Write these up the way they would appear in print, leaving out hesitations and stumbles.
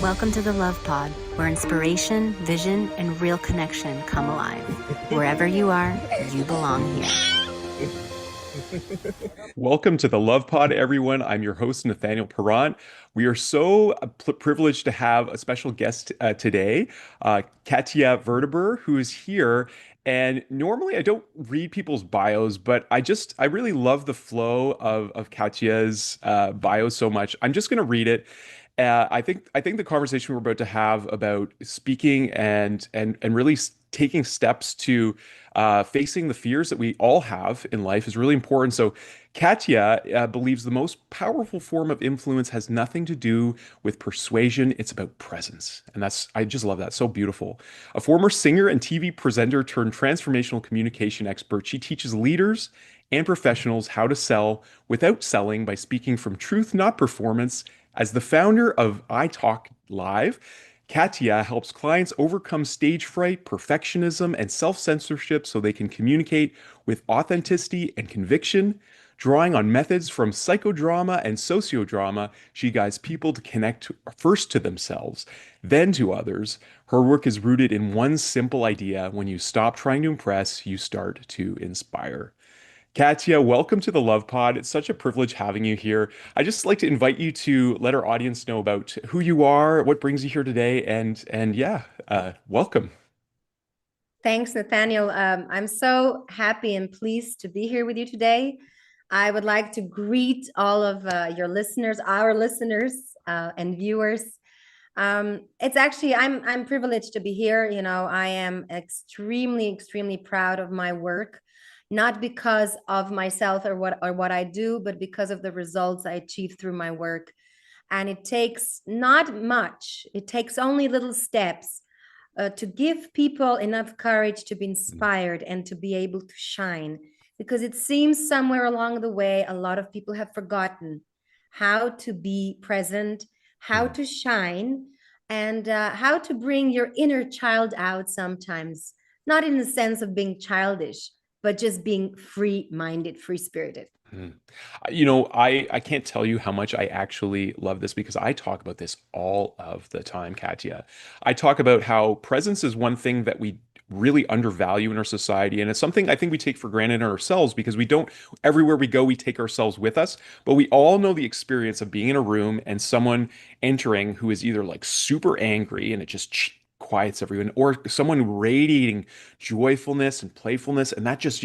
Welcome to the Love Pod, where inspiration, vision, and real connection come alive. Wherever you are, you belong here. Welcome to the Love Pod, everyone. I'm your host, Nathaniel. We are so privileged to have a special guest today, Katja Verderber, who is here. And normally I don't read people's bios, but I really love the flow of Katja's bio so much. I'm just going to read it. I think the conversation we're about to have about speaking and really taking steps to facing the fears that we all have in life is really important. So, Katja believes the most powerful form of influence has nothing to do with persuasion. It's about presence. And I just love that. So beautiful. A former singer and TV presenter turned transformational communication expert, she teaches leaders and professionals how to sell without selling by speaking from truth, not performance. As the founder of I Talk Live, Katja helps clients overcome stage fright, perfectionism, and self-censorship so they can communicate with authenticity and conviction. Drawing on methods from psychodrama and sociodrama, she guides people to connect first to themselves, then to others. Her work is rooted in one simple idea: when you stop trying to impress, you start to inspire. Katja, welcome to the Love Pod. It's such a privilege having you here. I just like to invite you to let our audience know about who you are, what brings you here today, and yeah, welcome. Thanks, Nathaniel. I'm so happy and pleased to be here with you today. I would like to greet all of your listeners, our listeners and viewers. It's actually I'm privileged to be here. You know, I am extremely proud of my work, not because of myself or what I do, but because of the results I achieve through my work. And it takes not much. It takes only little steps to give people enough courage to be inspired and to be able to shine. Because it seems somewhere along the way, a lot of people have forgotten how to be present, how to shine, and how to bring your inner child out sometimes, not in the sense of being childish, but just being free-minded, free-spirited. Mm. I can't tell you how much I actually love this because I talk about this all of the time, Katja. I talk about how presence is one thing that we really undervalue in our society, and it's something I think we take for granted in ourselves because we don't, everywhere we go, we take ourselves with us. But we all know the experience of being in a room and someone entering who is either like super angry and it just quiets everyone, or someone radiating joyfulness and playfulness, and that just,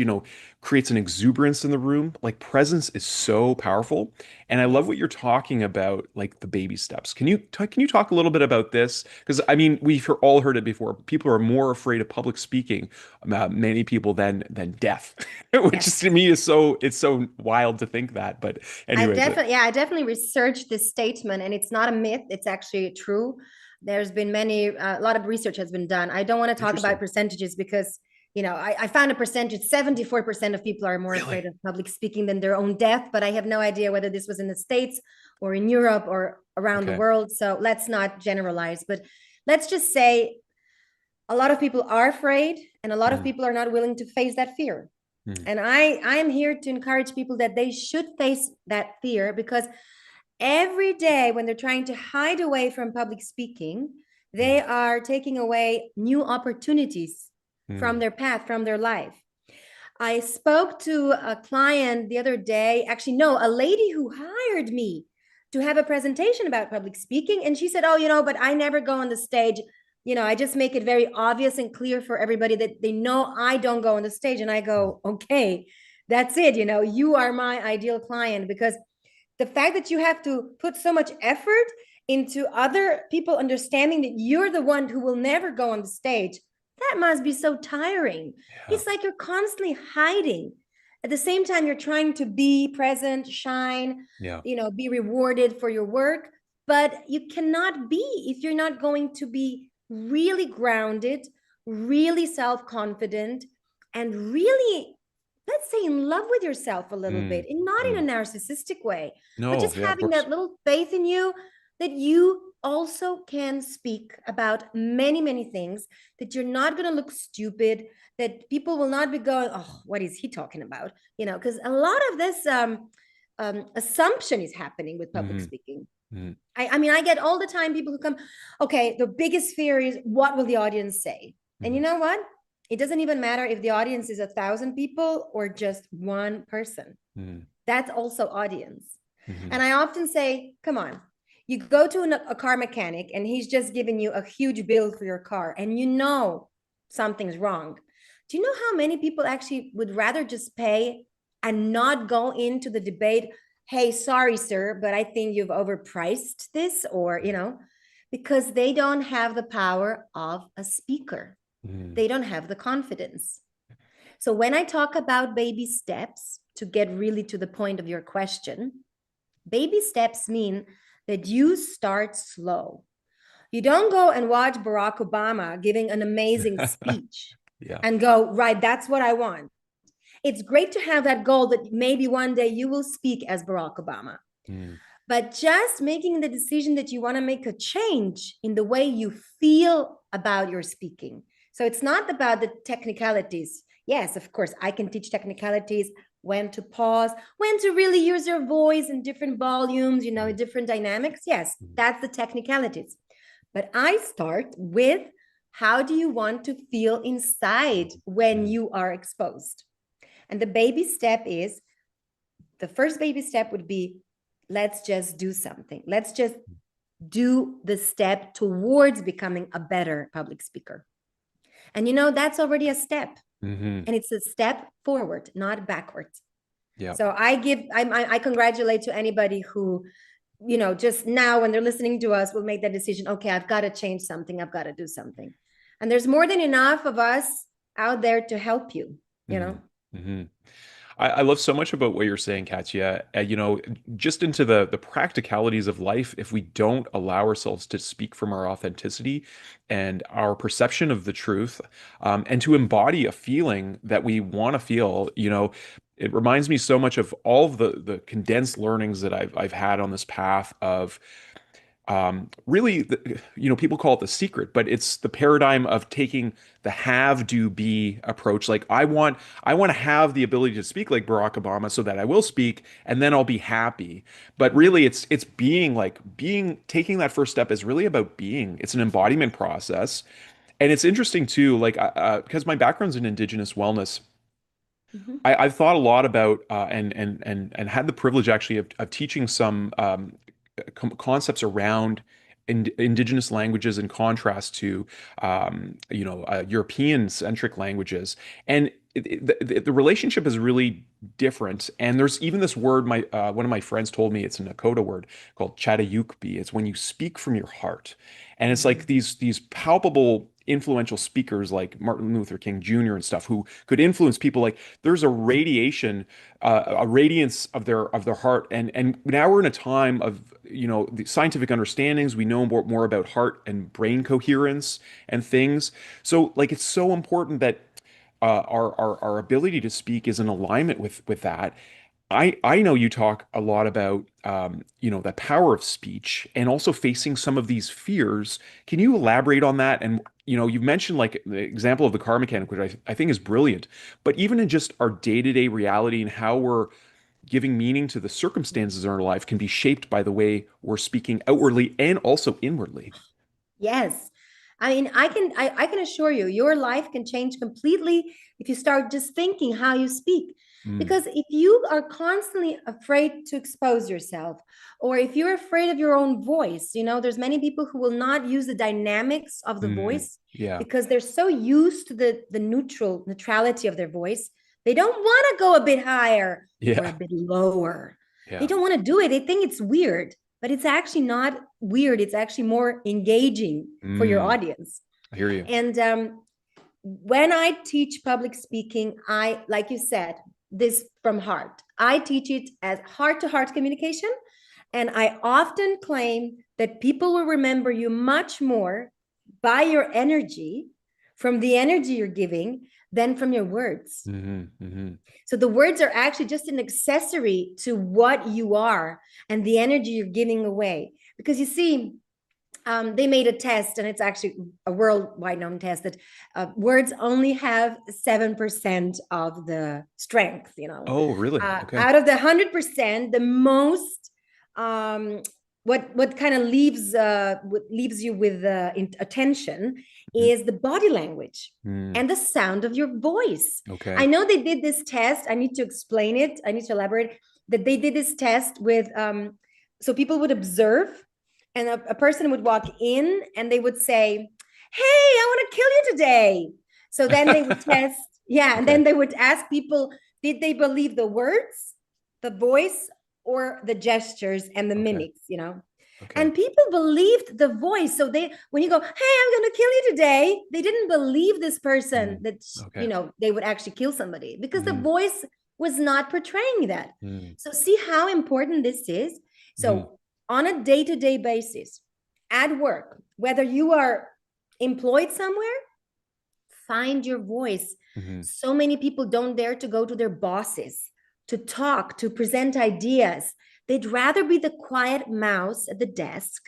creates an exuberance in the room. Like presence is so powerful. And I love what you're talking about, like the baby steps. Can you talk a little bit about this? Because I mean, all heard it before. People are more afraid of public speaking, many people than death, which Yes. is, to me is it's so wild to think that. But anyways, I definitely researched this statement, and it's not a myth. It's actually true. There's been a lot of research has been done. I don't want to talk about interesting. percentages because, I found a percentage, 74% of people are more Really? afraid of public speaking than their own death, but I have no idea whether this was in the States or in Europe or around the Okay. world. So let's not generalize, but let's just say a lot of people are afraid and a lot of Mm, people are not willing to face that fear. mm, And I'm here to encourage people that they should face that fear, because every day when they're trying to hide away from public speaking, they mm, are taking away new opportunities from mm. their path, from their life. I spoke to a client the other day, actually, no, a lady who hired me to have a presentation about public speaking. And she said, oh, but I never go on the stage. I just make it very obvious and clear for everybody that they know I don't go on the stage. And I go, okay, that's it. You are my ideal client, because the fact that you have to put so much effort into other people understanding that you're the one who will never go on the stage, that must be so tiring. Yeah. It's like you're constantly hiding. At the same time, you're trying to be present, shine, Yeah. be rewarded for your work. But you cannot be if you're not going to be really grounded, really self confident, and really, let's say, in love with yourself a little Mm, bit, and not in mm. a narcissistic way, but No, just yeah, of having course. that little faith in you that you also can speak about many things, that you're not going to look stupid, that people will not be going, oh, what is he talking about? Because a lot of this assumption is happening with public Mhm. speaking. Mm, I mean, I get all the time people who come, okay, the biggest fear is what will the audience say? And you mm, know what? It doesn't even matter if the audience is 1,000 people or just one person. mm, That's also audience. mhm, And I often say, come on, you go to a car mechanic and he's just giving you a huge bill for your car and you know something's wrong. Do you know how many people actually would rather just pay and not go into the debate? Hey, sorry, sir, but I think you've overpriced this, or, because they don't have the power of a speaker. mm, They don't have the confidence. So when I talk about baby steps, to get really to the point of your question, baby steps mean that you start slow. You don't go and watch Barack Obama giving an amazing speech yeah. and go, right, that's what I want. It's great to have that goal that maybe one day you will speak as Barack Obama. Mm, But just making the decision that you want to make a change in the way you feel about your speaking. So it's not about the technicalities. Yes, of course, I can teach technicalities, when to pause, when to really use your voice in different volumes, mm, different dynamics. Yes, mm, that's the technicalities. But I start with, how do you want to feel inside when mm, you are exposed? And the baby step is, the first baby step would be, let's just do something. Let's just do the step towards becoming a better public speaker. And that's already a step. mhm, And it's a step forward, not backwards. yeah. So I congratulate to anybody who, just now when they're listening to us, will make that decision. Okay, I've got to change something. I've got to do something. And there's more than enough of us out there to help you, you know? Mhm, mhm. I love so much about what you're saying, Katya. Just into the practicalities of life, if we don't allow ourselves to speak from our authenticity and our perception of the truth, and to embody a feeling that we want to feel, it reminds me so much of all of the condensed learnings that I've had on this path of really, people call it the secret, but it's the paradigm of taking the have do be approach. Like I want to have the ability to speak like Barack Obama so that I will speak and then I'll be happy. But really, it's being taking that first step is really about being. It's an embodiment process, and it's interesting too. Like because my background's in Indigenous wellness. Mhm. I've thought a lot about and had the privilege actually of teaching some concepts around indigenous languages in contrast to European-centric languages, and the relationship is really different. And there's even this word my one of my friends told me, it's a Nakota word called Chatayukbi. It's when you speak from your heart, and it's like Mhm. these palpable influential speakers like Martin Luther King Jr. and stuff who could influence people. Like there's a radiation, a radiance of their heart, and now we're in a time of the scientific understandings. We know more about heart and brain coherence and things. So like it's so important that our ability to speak is in alignment with that. I know you talk a lot about the power of speech and also facing some of these fears. Can you elaborate on that? And you've mentioned like the example of the car mechanic, which I think is brilliant. But even in just our day-to-day reality and how we're giving meaning to the circumstances in our life can be shaped by the way we're speaking outwardly and also inwardly. Yes. I mean, I can assure you, your life can change completely if you start just thinking how you speak. Mm, Because if you are constantly afraid to expose yourself, or if you're afraid of your own voice, there's many people who will not use the dynamics of the mm, voice yeah, because they're so used to the neutrality of their voice. They don't want to go a bit higher or a yeah, bit lower. They yeah. don't want to do it. They think it's weird, but it's actually not weird. It's actually more engaging for your Mm, audience. I hear you. And when I teach public speaking, like you said, this from heart. I teach it as heart to heart communication. And I often claim that people will remember you much more by your energy, from the energy you're giving, than from your words. Hmm, hmm. So the words are actually just an accessory to what you are and the energy you're giving away. Because you see, they made a test, and it's actually a worldwide known test, that words only have 7% of the strength. Oh, really? Okay. Out of the 100%, the most what kind of leaves you with attention is the body language and the sound of your voice. Okay. I know they did this test. I need to explain it. I need to elaborate that they did this test with so people would observe, and a person would walk in and they would say, "Hey, I want to kill you today." So then they would test, yeah, and then they would ask people, did they believe the words, the voice, or the gestures and the mimics, you know? And people believed the voice. So they, when you go, "Hey, I'm going to kill you today," they didn't believe this person that, you know, they would actually kill somebody because the voice was not portraying that. So see how important this is. So on a day-to-day basis, at work, whether you are employed somewhere, find your voice. So many people don't dare to go to their bosses, to talk, to present ideas. They'd rather be the quiet mouse at the desk.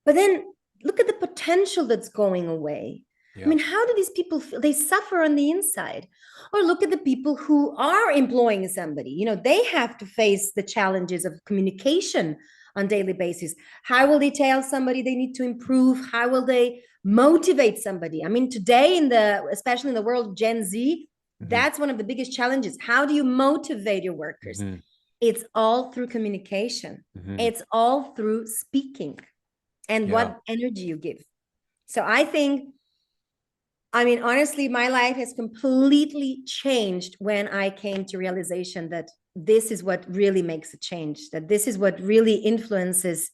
But then look at the potential that's going away. I mean, how do these people feel? They suffer on the inside. Or look at the people who are employing somebody. You know, they have to face the challenges of communication on daily basis. How will they tell somebody they need to improve? How will they motivate somebody? I mean, today especially in the world of Gen Z, that's one of the biggest challenges. How do you motivate your workers? It's all through communication. It's all through speaking and what energy you give. So I think, I mean, honestly, my life has completely changed when I came to realization that this is what really makes a change, that this is what really influences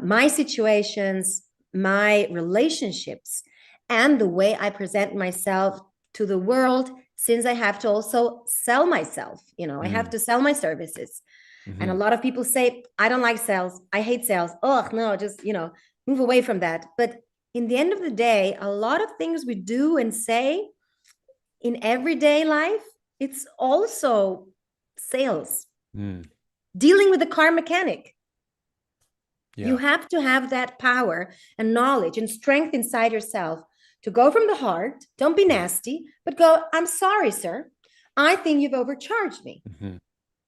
my situations, my relationships, and the way I present myself to the world, since I have to also sell myself. You know, I have to sell my services. And a lot of people say, "I don't like sales. I hate sales. Oh, no, just, you know, move away from that." But in the end of the day, a lot of things we do and say in everyday life, it's also sales. Dealing with a car mechanic. You have to have that power and knowledge and strength inside yourself to go from the heart. Don't be nasty, but go, "I'm sorry, sir. I think you've overcharged me."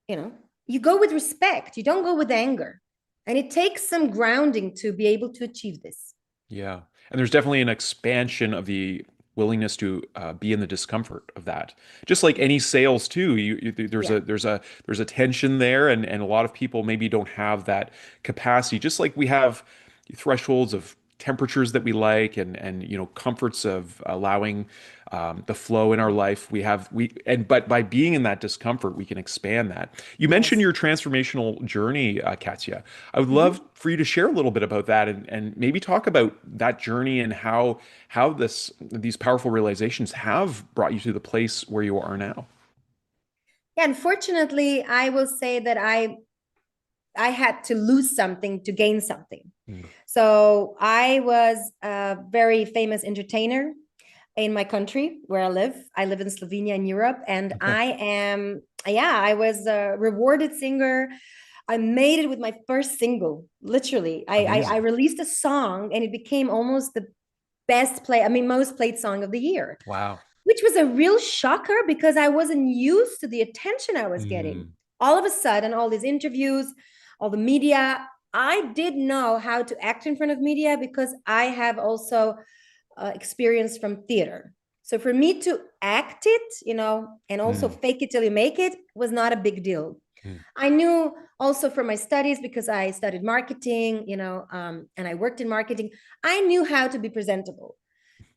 You know, you go with respect. You don't go with anger. And it takes some grounding to be able to achieve this. Yeah. And there's definitely an expansion of the willingness to be in the discomfort of that. Just like any sales too, there's a tension there, and a lot of people maybe don't have that capacity. Just like we have thresholds of temperatures that we like, and you know, comforts of allowing the flow in our life. But by being in that discomfort, we can expand that. You mentioned your transformational journey, Katja. I would love for you to share a little bit about that, and maybe talk about that journey and how these powerful realizations have brought you to the place where you are now. Yeah, unfortunately, I will say that I had to lose something to gain something. So I was a very famous entertainer in my country where I live. I live in Slovenia in Europe, and I was a rewarded singer. I made it with my first single, literally. I released a song and it became almost the most played song of the year. Wow. Which was a real shocker because I wasn't used to the attention I was getting. All of a sudden, all these interviews, all the media, I did know how to act in front of media because I have also experience from theater. So for me to act it, you know, and also fake it till you make it was not a big deal. I knew also from my studies, because I studied marketing, you know, and I worked in marketing, I knew how to be presentable.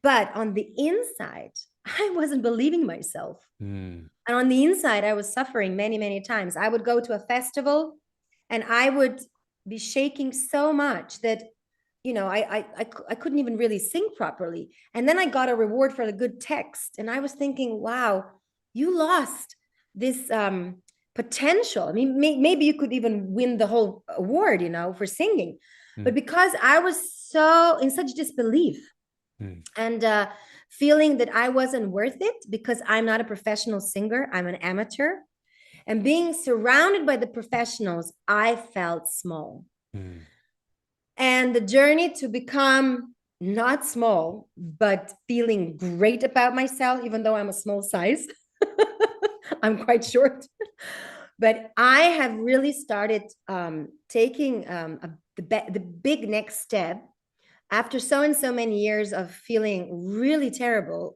But on the inside, I wasn't believing myself. And on the inside, I was suffering many, many times. I would go to a festival and I would be shaking so much that, you know, I couldn't even really sing properly. And then I got a reward for the good text. And I was thinking, wow, you lost this potential. I mean, maybe you could even win the whole award, you know, for singing. But because I was so in such disbelief and feeling that I wasn't worth it because I'm not a professional singer, I'm an amateur. And being surrounded by the professionals, I felt small. And the journey to become not small, but feeling great about myself, even though I'm a small size, I'm quite short. But I have really started taking a the big next step after so and so many years of feeling really terrible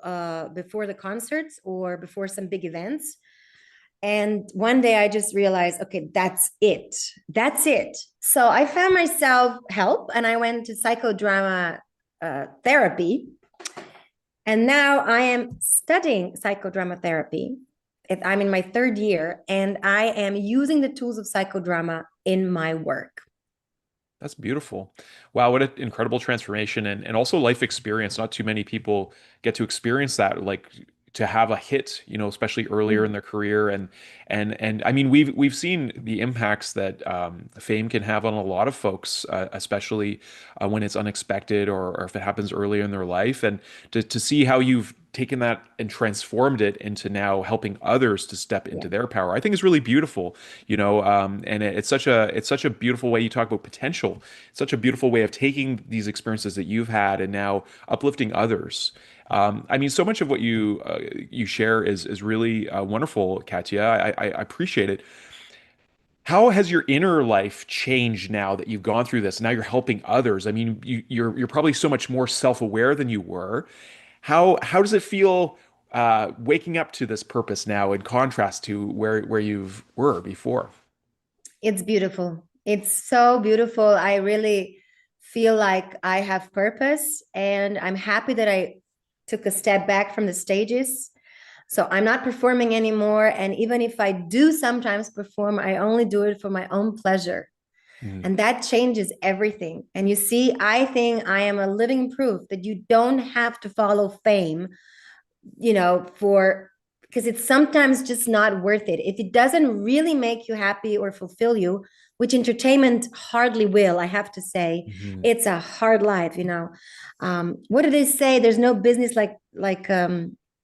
before the concerts or before some big events. And one day I just realized, okay, that's it. That's it. So I found myself help and I went to psychodrama therapy. And now I am studying psychodrama therapy. I'm in my third year and I am using the tools of psychodrama in my work. That's beautiful. Wow, what an incredible transformation and also life experience. Not too many people get to experience that, like to have a hit, especially earlier in their career. And I mean, we've seen the impacts that fame can have on a lot of folks, especially when it's unexpected or if it happens earlier in their life. And to see how you've taken that and transformed it into now helping others to step into their power, I think is really beautiful, and it's such a beautiful way. You talk about potential. It's such a beautiful way of taking these experiences that you've had and now uplifting others. I mean, so much of what you share is really wonderful, Katja. I appreciate it. How has your inner life changed now that you've gone through this? Now you're helping others. I mean, you're probably so much more self-aware than you were. How does it feel waking up to this purpose now, in contrast to where you were before? It's beautiful. It's so beautiful. I really feel like I have purpose, and I'm happy that I took a step back from the stages. So I'm not performing anymore. And even if I do sometimes perform, I only do it for my own pleasure. And that changes everything. And you see, I think I am a living proof that you don't have to follow fame, because it's sometimes just not worth it. If it doesn't really make you happy or fulfill you, which entertainment hardly will, I have to say, it's a hard life, what do they say? There's no business like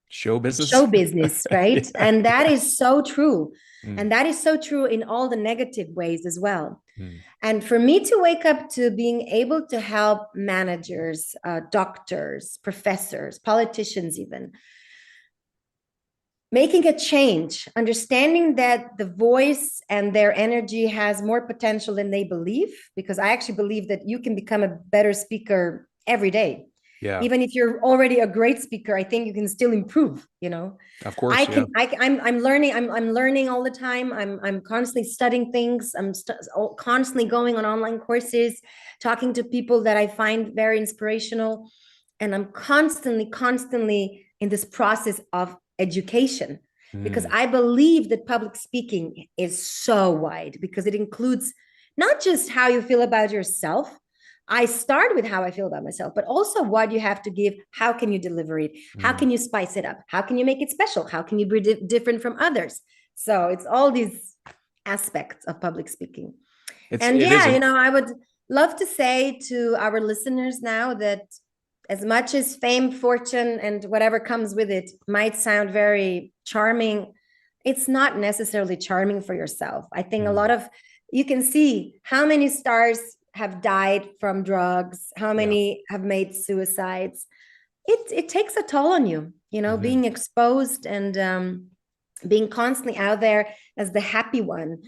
Show business. Show business, right? Yeah. And that is so true. And that is so true in all the negative ways as well. And for me to wake up to being able to help managers, doctors, professors, politicians, even making a change, understanding that the voice and their energy has more potential than they believe, because I actually believe that you can become a better speaker every day. Yeah. Even if you're already a great speaker, I think you can still improve, Of course. I'm learning. I'm learning all the time. I'm constantly studying things. I'm constantly going on online courses, talking to people that I find very inspirational. And I'm constantly in this process of education, because I believe that public speaking is so wide, because it includes not just how you feel about yourself. I start with how I feel about myself, but also what you have to give. How can you deliver it? How can you spice it up? How can you make it special? How can you be different from others? So it's all these aspects of public speaking. I would love to say to our listeners now that as much as fame, fortune, and whatever comes with it might sound very charming, it's not necessarily charming for yourself. I think you can see how many stars have died from drugs, how many have made suicides. It takes a toll on you, being exposed and being constantly out there as the happy one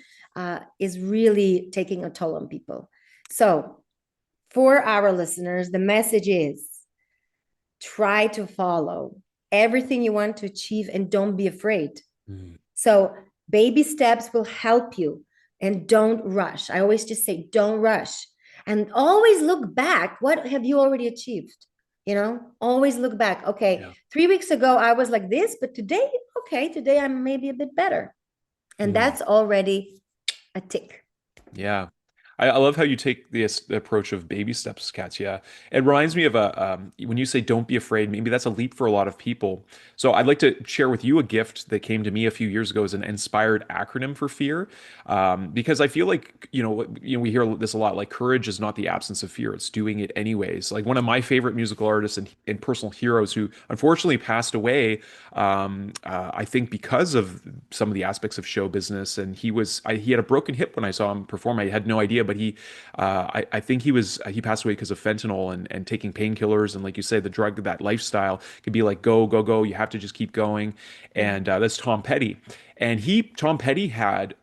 is really taking a toll on people. So for our listeners, the message is try to follow everything you want to achieve and don't be afraid. So baby steps will help you, and don't rush. I always just say, don't rush. And always look back. What have you already achieved? Always look back. Okay, 3 weeks ago, I was like this, but today I'm maybe a bit better. And that's already a tick. Yeah. I love how you take the approach of baby steps, Katja. It reminds me of when you say don't be afraid, maybe that's a leap for a lot of people. So I'd like to share with you a gift that came to me a few years ago as an inspired acronym for fear. Because I feel like, we hear this a lot, like courage is not the absence of fear, it's doing it anyways. Like one of my favorite musical artists and personal heroes who unfortunately passed away, I think because of some of the aspects of show business. And he had a broken hip when I saw him perform. I had no idea, but I think he passed away because of fentanyl and taking painkillers. And like you say, the drug, that lifestyle could be like, go, go, go. You have to just keep going. And that's Tom Petty. And Tom Petty had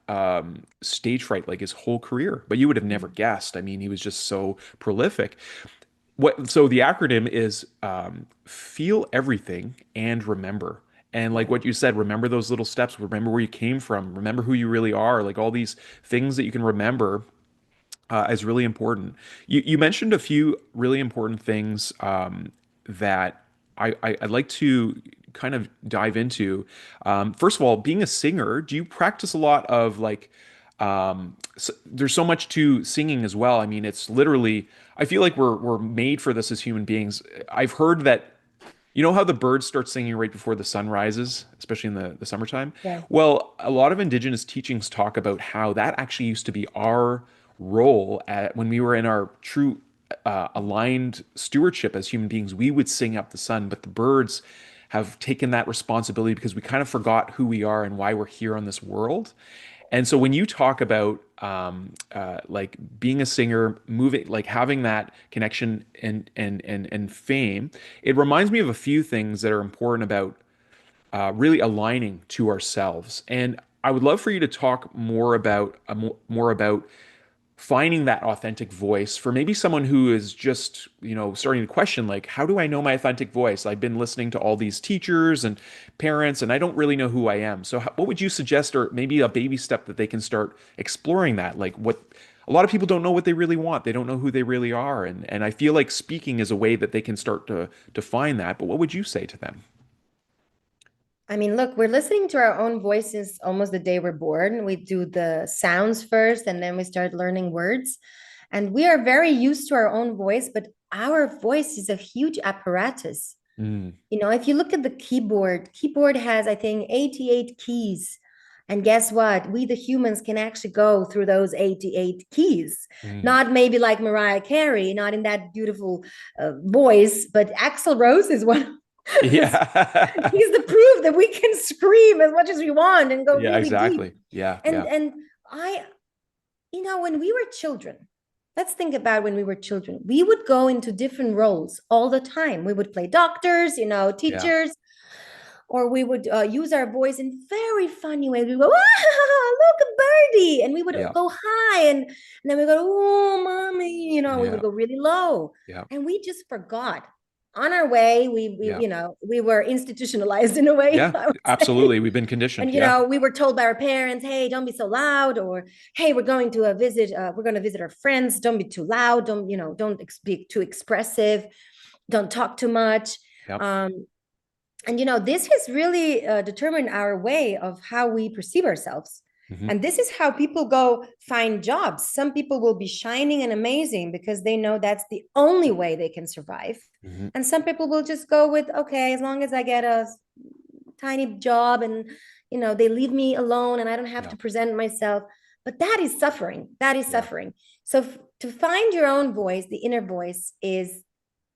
stage fright like his whole career, but you would have never guessed. I mean, he was just so prolific. So the acronym is feel everything and remember. And like what you said, remember those little steps, remember where you came from, remember who you really are, like all these things that you can remember is really important. You mentioned a few really important things that I'd like to kind of dive into. First of all, being a singer, do you practice a lot of like, there's so much to singing as well. I mean, it's literally, I feel like we're made for this as human beings. I've heard that, you know how the birds start singing right before the sun rises, especially in the summertime? Yeah. Well, a lot of indigenous teachings talk about how that actually used to be our role when we were in our true aligned stewardship as human beings. We would sing up the sun, but the birds have taken that responsibility because we kind of forgot who we are and why we're here on this world. And so when you talk about like being a singer, moving, like having that connection and fame, it reminds me of a few things that are important about really aligning to ourselves. And I would love for you to talk more about finding that authentic voice for maybe someone who is just, starting to question, like, how do I know my authentic voice? I've been listening to all these teachers and parents, and I don't really know who I am. So what would you suggest, or maybe a baby step that they can start exploring that? Like, what a lot of people don't know what they really want. They don't know who they really are. And I feel like speaking is a way that they can start to define that. But what would you say to them? I mean, look, we're listening to our own voices almost the day we're born. We do the sounds first, and then we start learning words. And we are very used to our own voice, but our voice is a huge apparatus. Mm, If you look at the keyboard has, I think, 88 keys. And guess what? We, the humans, can actually go through those 88 keys. mm. Not maybe like Mariah Carey, not in that beautiful voice, but Axl Rose is one. Yeah. He's the proof that we can scream as much as we want and go Yeah, really deep. exactly. Yeah, And yeah, and I, when we were children, let's think about when we were children. We would go into different roles all the time. We would play doctors, yeah, teachers, or we would use our voice in very funny ways. We go, ah, look, a birdie. And we would yeah, go high and then we go, oh, mommy, we yeah, would go really low. yeah, And we just forgot. On our way, yeah. we were institutionalized in a way, Yeah, I would say. absolutely. We've been conditioned. And Yeah. we were told by our parents, hey, don't be so loud, or hey, we're going to visit our friends, don't be too loud, don't be too expressive, don't talk too much. Yep. And this has really determined our way of how we perceive ourselves. Hmm. And this is how people go find jobs. Some people will be shining and amazing because they know that's the only way they can survive. Hmm. And some people will just go with, okay, as long as I get a tiny job and they leave me alone and I don't have Yeah. to present myself. But that is suffering. That is Yeah. suffering. So to find your own voice, the inner voice, is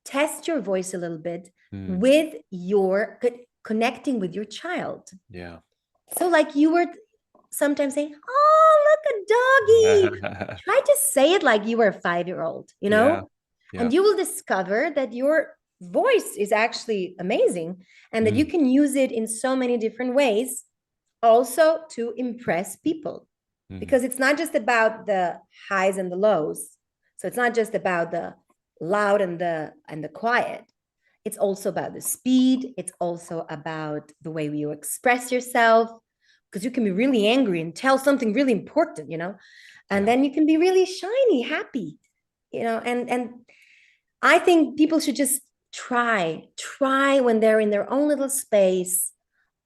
test your voice a little bit Mm. with your connecting with your child. Yeah. So like you were sometimes saying, oh, look, a doggy. Try to say it like you were a 5-year-old, Yeah. Yeah. and you will discover that your voice is actually amazing and that you Mm. can use it in so many different ways also to impress people. Mhm. Because it's not just about the highs and the lows. So it's not just about the loud and the quiet. It's also about the speed. It's also about the way you express yourself, because you can be really angry and tell something really important, and Yeah. then you can be really shiny, happy, and I think people should just try when they're in their own little space,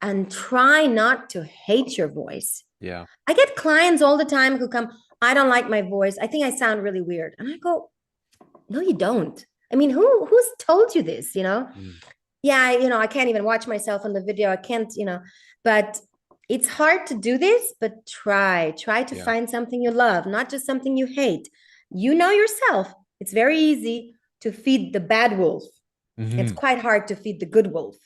and try not to hate your voice. Yeah. I get clients all the time who come, I don't like my voice. I think I sound really weird. And I go, no, you don't. I mean, who's told you this, Mm. Yeah, I can't even watch myself on the video. I can't, but it's hard to do this, but try to Yeah. find something you love, not just something you hate. You know yourself. It's very easy to feed the bad wolf. It's Mhm. quite hard to feed the good wolf.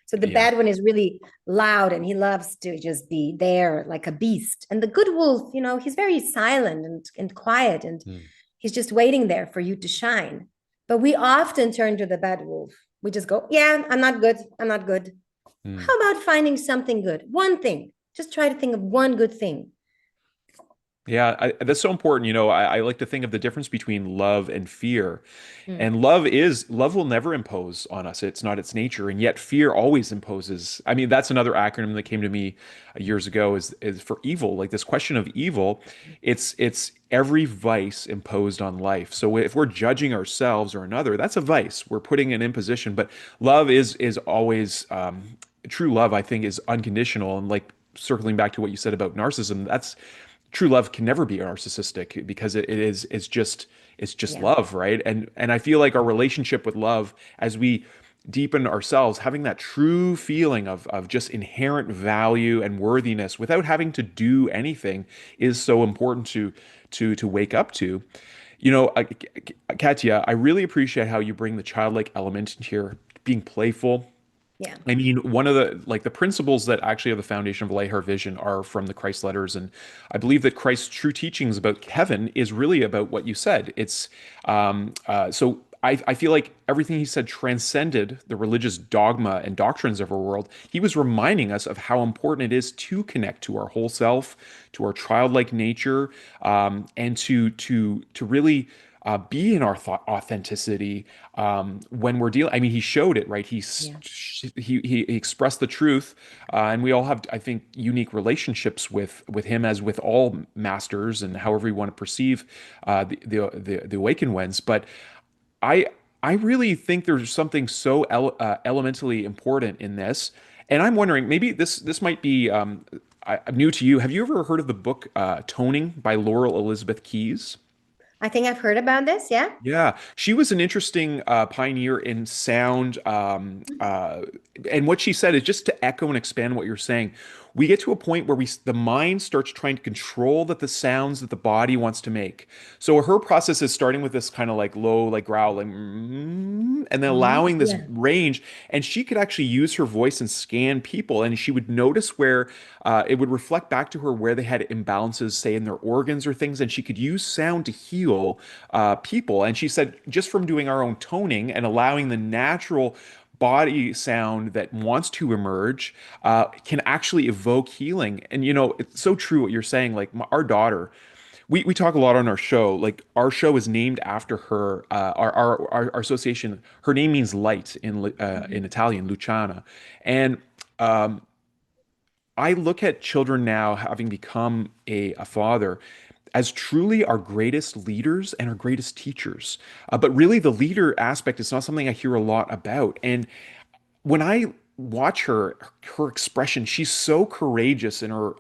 So the Yeah. bad one is really loud and he loves to just be there like a beast. And the good wolf, he's very silent and quiet, and Mm. he's just waiting there for you to shine. But we often turn to the bad wolf. We just go, yeah, I'm not good. I'm not good. Mm. How about finding something good? One thing. Just try to think of one good thing. Yeah, that's so important. I like to think of the difference between love and fear. Mm. And love will never impose on us. It's not its nature. And yet fear always imposes. I mean, that's another acronym that came to me years ago is for evil. Like this question of evil, it's every vice imposed on life. So if we're judging ourselves or another, that's a vice. We're putting an imposition. But love is always true love, I think, is unconditional. And like circling back to what you said about narcissism, that's true love can never be narcissistic because it's just Yeah. love, right? And I feel like our relationship with love, as we deepen ourselves, having that true feeling of just inherent value and worthiness without having to do anything is so important to wake up to. Katya, I really appreciate how you bring the childlike element into here, being playful. Yeah. I mean, one of the principles that actually are the foundation of Lahar Vision are from the Christ letters, and I believe that Christ's true teachings about heaven is really about what you said. So I feel like everything he said transcended the religious dogma and doctrines of our world. He was reminding us of how important it is to connect to our whole self, to our childlike nature, and to really be in our authenticity when we're dealing. I mean, he showed it, right? Yeah. He expressed the truth, and we all have, I think, unique relationships with him, as with all masters, and however you want to perceive the awakened ones. But I I really think there's something so elementally important in this, and I'm wondering maybe this might be new to you. Have you ever heard of the book Toning by Laurel Elizabeth Keyes? I think I've heard about this. Yeah. Yeah, she was an interesting pioneer in sound. And what she said is just to echo and expand what you're saying. We get to a point where the mind starts trying to control the sounds that the body wants to make. So her process is starting with this kind of like low, like growling, and then allowing this Yeah. range. And she could actually use her voice and scan people, and she would notice where it would reflect back to her where they had imbalances, say in their organs or things, and she could use sound to heal people. And she said, just from doing our own toning and allowing the natural body sound that wants to emerge can actually evoke healing. And it's so true what you're saying. Like our daughter, we talk a lot on our show. Like our show is named after her. Our association. Her name means light in Mhm. Italian, Luciana, and I look at children now, having become a father, as truly our greatest leaders and our greatest teachers. But really, the leader aspect is not something I hear a lot about. And when I watch her expression, she's so courageous in her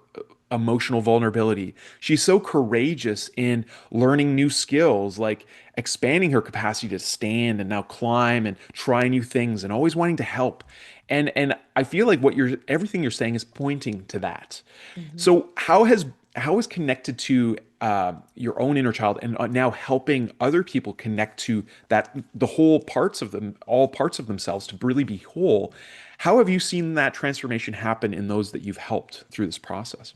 emotional vulnerability. She's so courageous in learning new skills, like expanding her capacity to stand and now climb and try new things and always wanting to help. And I feel like everything you're saying is pointing to that. Mhm. So how is connected to your own inner child and now helping other people connect to that the whole parts of them, all parts of themselves to really be whole. How have you seen that transformation happen in those that you've helped through this process?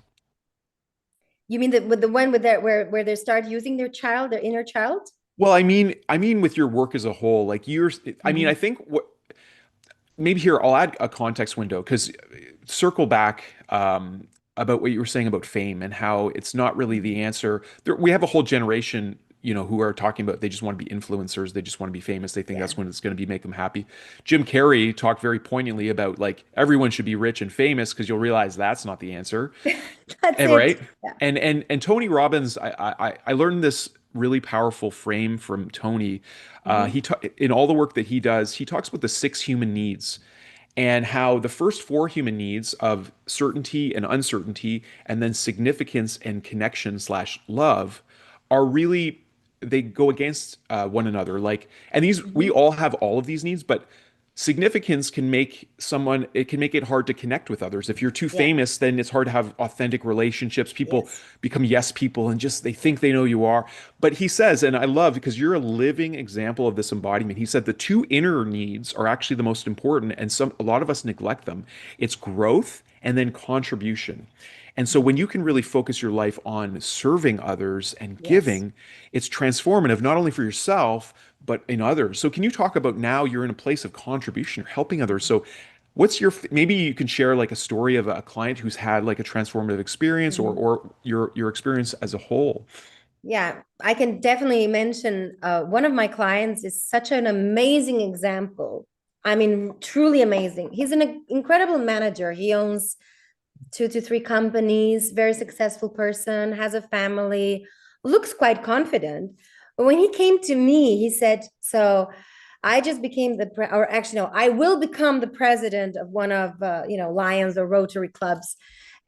You mean with the one with that where they start using their child, their inner child? Well, I mean with your work as a whole, like I Mhm. think what maybe here I'll add a context window because circle back about what you were saying about fame and how it's not really the answer. We have a whole generation, who are talking about they just want to be influencers, they just want to be famous, they think Yeah. that's when it's going to be make them happy. Jim Carrey talked very poignantly about like everyone should be rich and famous because you'll realize that's not the answer. That's it. Right. Yeah. And Tony Robbins, I learned this really powerful frame from Tony. Mhm. In all the work that he does, he talks about the six human needs and how the first four human needs of certainty and uncertainty, and then significance and connection slash love, are really they go against one another. Like, and these we Mhm. all have all of these needs, but significance can make someone, it can make it hard to connect with others. If you're too Yeah. famous, then it's hard to have authentic relationships. People Yes. become yes people and just they think they know you are. But he says, and I love because you're a living example of this embodiment. He said the two inner needs are actually the most important, and a lot of us neglect them. It's growth and then contribution. And so when you can really focus your life on serving others and Yes. giving, it's transformative, not only for yourself, but in others. So can you talk about now you're in a place of contribution, you're helping others. So what's your, maybe you can share like a story of a client who's had like a transformative experience or Mhm. or your experience as a whole. Yeah, I can definitely mention one of my clients is such an amazing example. I mean, truly amazing. He's an incredible manager. He owns 2 to 3 companies, very successful person, has a family, looks quite confident. But when he came to me, he said, "So I just became or actually, no, I will become the president of one of, Lions or Rotary clubs,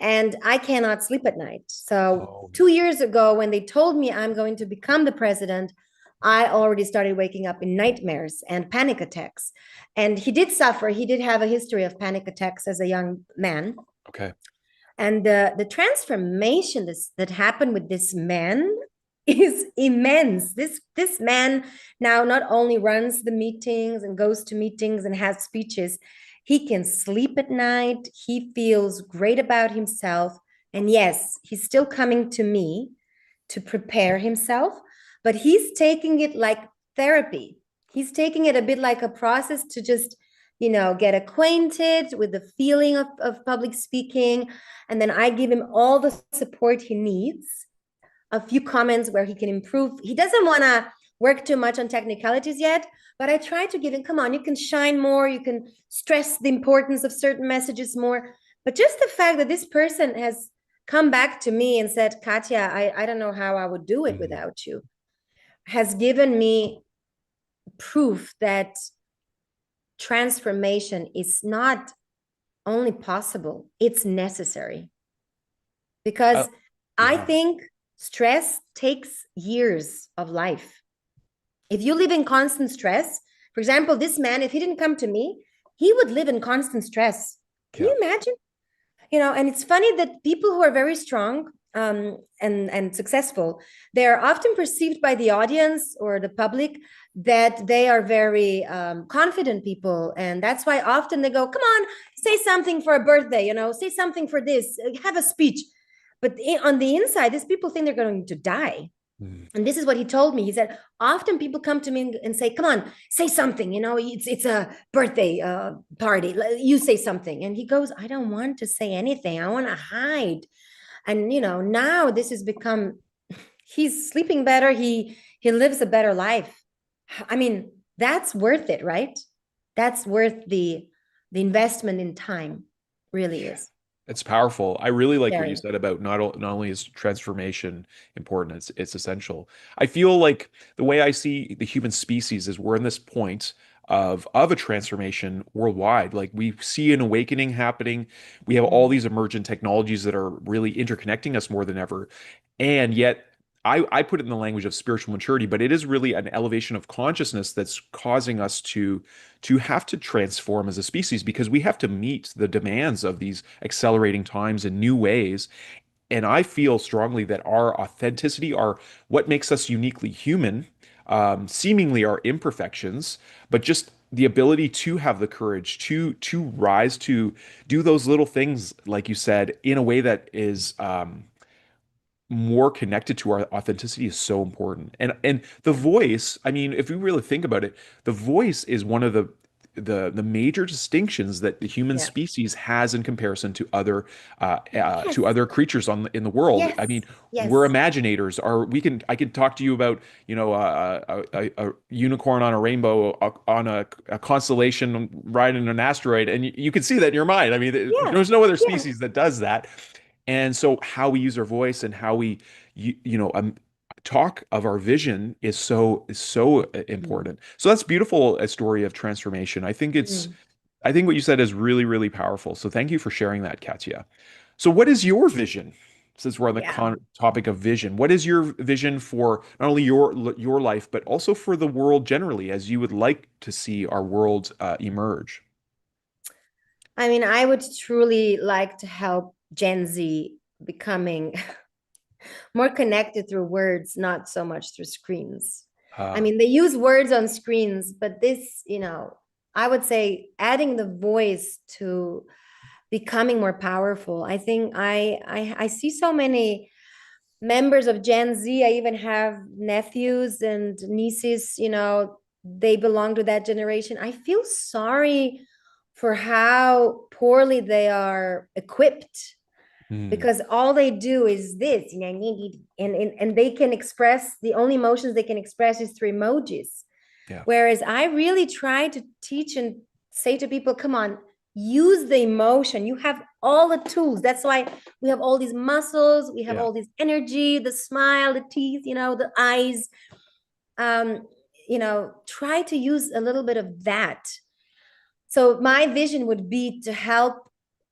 and I cannot sleep at night. So Oh, 2 years ago, when they told me I'm going to become the president, I already started waking up in nightmares and panic attacks. And he did suffer. He did have a history of panic attacks as a young man. okay. And the transformation that happened with this man is immense. This man now not only runs the meetings and goes to meetings and has speeches, he can sleep at night. He feels great about himself. And yes, he's still coming to me to prepare himself, but he's taking it like therapy. He's taking it a bit like a process to just, get acquainted with the feeling of public speaking. And then I give him all the support he needs, a few comments where he can improve. He doesn't want to work too much on technicalities yet, but I try to give him, come on, you can shine more, you can stress the importance of certain messages more. But just the fact that this person has come back to me and said, Katja, I don't know how I would do it Mhm. without you, has given me proof that transformation is not only possible, it's necessary. Uh, Because I yeah. think stress takes years of life. If you live in constant stress, for example, this man, if he didn't come to me, he would live in constant stress. Can Yeah. you imagine? And it's funny that people who are very strong and successful, they are often perceived by the audience or the public that they are very confident people, and that's why often they go, "Come on, say something for a birthday, say something for this, have a speech." But on the inside, these people think they're going to die. Mm. And this is what he told me. He said, often people come to me and say, come on, say something, it's a birthday party. You say something. And he goes, I don't want to say anything. I want to hide. And, now this has become, he's sleeping better. He lives a better life. I mean, that's worth it, right? That's worth the investment in time, really is. It's powerful. I really like what you Very. said about not only is transformation important, it's essential. I feel like the way I see the human species is we're in this point of a transformation worldwide. Like we see an awakening happening. We have all Mhm. these emergent technologies that are really interconnecting us more than ever. And yet I put it in the language of spiritual maturity, but it is really an elevation of consciousness that's causing us to have to transform as a species because we have to meet the demands of these accelerating times in new ways. And I feel strongly that our authenticity, our what makes us uniquely human, seemingly our imperfections, but just the ability to have the courage to rise to do those little things, like you said, in a way that is more connected to our authenticity is so important. And the Yeah. voice, I mean, if we really think about it, the voice is one of the major distinctions that the human Yeah. species has in comparison Yes. to other creatures in the world. I Yes. mean, we're Yes. imaginators. I can talk to you about a unicorn on a rainbow on a constellation riding an asteroid, and you can see that in your mind. I mean, Yes. there's no other Yes. species that does that. And so how we use our voice and how we talk of our vision is so Mm. important. So that's beautiful, a story of transformation. Mm. I think what you said is really, really powerful. So thank you for sharing that, Katya. So what is your vision since we're on the Yeah. topic of vision, what is your vision for not only your life, but also for the world generally, as you would like to see our world emerge? I mean, I would truly like to help Gen Z becoming more connected through words, not so much through screens. I Uh, mean, they use words on screens, but this, I would say adding the voice to becoming more powerful. I think I see so many members of Gen Z. I even have nephews and nieces, they belong to that generation. I feel sorry for how poorly they are equipped mm, because all they do is this, and they can express the only emotions they can express is through emojis. yeah, Whereas I really try to teach and say to people, come on, use the emotion. You have all the tools. That's why we have all these muscles, we have yeah. all this energy, the smile, the teeth, the eyes. Um, try to use a little bit of that. So my vision would be to help